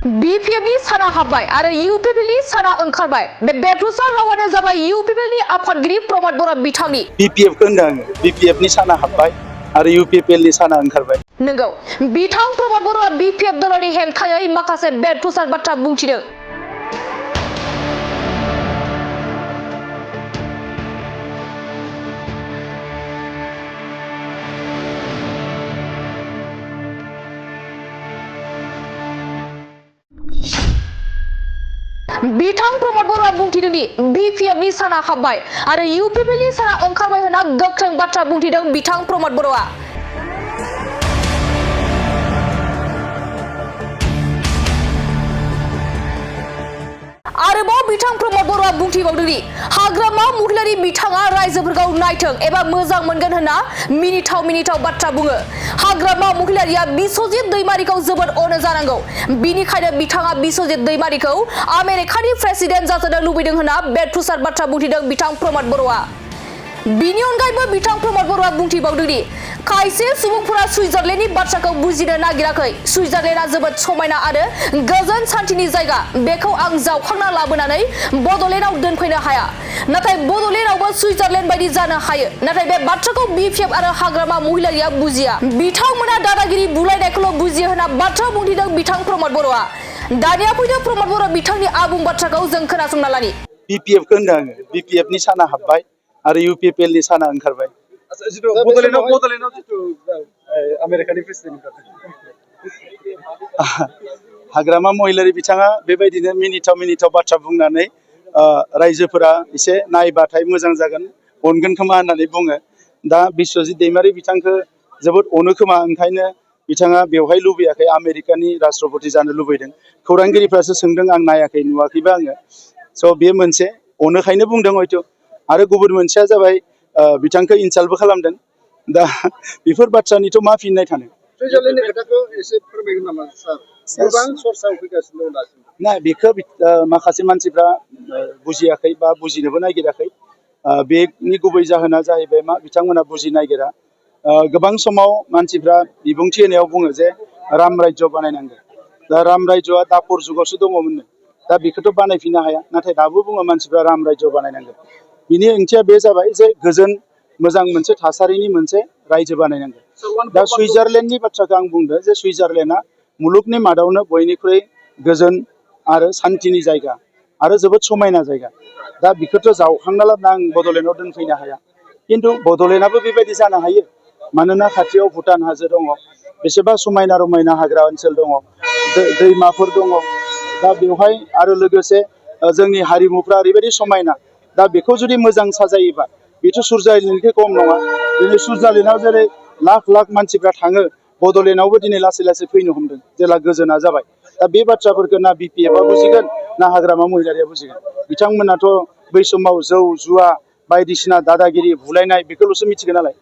BPMनि साना हाबबाय आरो UPPनि साना ओंखारबाय। बे बेरफ्रुसार रावानो जाबाय UPPनि आफादगिरि प्रमद बर' बिथांनि। BPFखौ होनदों आङो। BPFनि साना हाबबाय आरो UPPLनि साना ओंखारबाय। नंगौ, बिथां प्रमद बर'आ BPF दलनि हेंथायै माखासे बेरफ्रुसार बाथ्रा बुंथिदों। बिथां प्रमद बर'आ बुंथिदोंदि BPFनि साना हाबबाय आरो UPPनि साना ओंखारबाय होनना गोख्रों बाथ्रा बुंथिदों बिथां प्रमद बर'आ। आरोबाव बिथां प्रमद बर'आ बुंथिबावदोंदि हाग्रामा महिलारि बिथाङा रायजोफोरखौ नायथों एबा मोजां मोनगोन होनना मिनिथाव बाथ्रा बुङो। हाग्रामा महिलारिया बिस्वजित दैमारिखौ जोबोद अनो जानांगौ, बिनिखायनो बिथाङा बिस्वजित दैमारिखौ आमेरिकानि प्रेसिडेन्ट जाजानो लुबैदों होनना बेरफ्रुसार बाथ्रा बुंथिदों बिथां प्रमद बर'आ। बिनि अनगायैबो बिथां प्रमद बर'आ बुंथिबावदोंदि खायसे सुबुंफोरा सुइजारलेन्डनि बाथ्राखौ बुजिनो नागिराखै। सुइजारलेन्डआ जोबोद समायना आरो गोजोन सान्थिनि जायगा, बेखौ आं जावखांना लाबोनानै बडलेन्डआव दोनफैनो हाया। नाथाय बडलेन्डआवबो सुइजारलेन्ड बायदि जानो हायो। नाथाय बे बाथ्राखौ BPF आरो हाग्रामा महिलारिया बुजिया। बिथांमोना दादागिरि बुलायनायखौल' बुजियो होनना बाथ्रा बुंथिदों बिथां प्रमद बर'आ। दानिया फैदों प्रमद बर' बिथांनि आबुं बाथ्राखौ जों खोनासंना लानि। BPFखौ होनदों आङो। BPFनि साना हाबबाय आरो UPPLनि साना ओंखारबाय। बडलेन्डआव जिथु आमेरिकानि प्रेसिडेन्ट हाग्रामा महिलारि बिथाङा बेबायदिनो मिनिथाव बाथ्रा बुंनानै रायजोफोरा एसे नायबाथाय मोजां जागोन, अनगोन खोमा होननानै बुङो। दा बिस्वजित दैमारि बिथांखौ जोबोद अनो खोमा, ओंखायनो बिथाङा बेवहाय लुबैयाखै, आमेरिकानि राष्ट्रपति जानो लुबैदों। खौरांगिरिफ्रासो सोंदों, आं नायाखै, नुवाखैबा आङो। स' बे मोनसे अनोखायनो बुंदों हयथ'। आरो गुबुन मोनसेया जाबाय बिथांखौ इनसाल्टबो खालामदों। दा बेफोर बाथ्रानिथ' मा फिननाय थानो। सुइजारलेन्डनि खोथाखौ एसे फोरमायगोन नामा सार? गोबां सर्सआव फैगासिनो दं दासिम। ना, बेखौ माखासे मानसिफ्रा बुजियाखै बा बुजिनोबो नागिराखै। बेनि गुबै जाहोना जाहैबाय मा, बिथांमोना बुजिनो नागिरा। गोबां समाव मानसिफ्रा बिबुंथि होनायाव बुङो जे राम रायजो बानायनांगौ। दा राम रायजोआ दापर जुगावसो दङमोननो, दा बेखौथ' बानायफिननो हाया। नाथाय दाबो बुङो मानसिफ्रा राम रायजो बानायनांगौ। बिनि ओंथिया बे जाबाय जे गोजोन मोजां मोनसे थासारिनि मोनसे रायजो बानायनांगौ। दा सुइजारलेन्डनि बाथ्राखौ आं बुंदों जे सुइजारलेन्डआ मुलुगनि मादावनो बयनिख्रुइ गोजोन आरो सान्थिनि जायगा आरो जोबोद समायना जायगा। दा बेखौथ' जावखांना लाबोना आं बडलेन्डआव दोनफैनो हाया। खिन्थु बडलेन्डआबो बेबायदि जानो हायो, मानोना खाथियाव भुटान हाजो दङ, बेसेबा समायना रमायना हाग्रा ओनसोल दङ, दैमाफोर दङ। दा बेवहाय आरो लोगोसे जोंनि हारिमुफ्रा ओरैबायदि समायना। दा बेखौ जुदि मोजां साजायोबा बेथ' सुइजारलेन्डनिफ्राय खम नङा। दिनै सुइजारलेन्डआव जेरै लाख मानसिफ्रा थाङो, बडलेन्डआवबो दिनै लासै फैनो हमदों, जेला गोजोना जाबाय। दा बे बाथ्राफोरखौ ना BPFआ बुजिगोन ना हाग्रामा महिलारिया बुजिगोन। बिथांमोनाथ' बै समाव जौ जुवा बायदिसिना दादागिरि बुलायनाय बेखौल'सो मिथिगोन नालाय।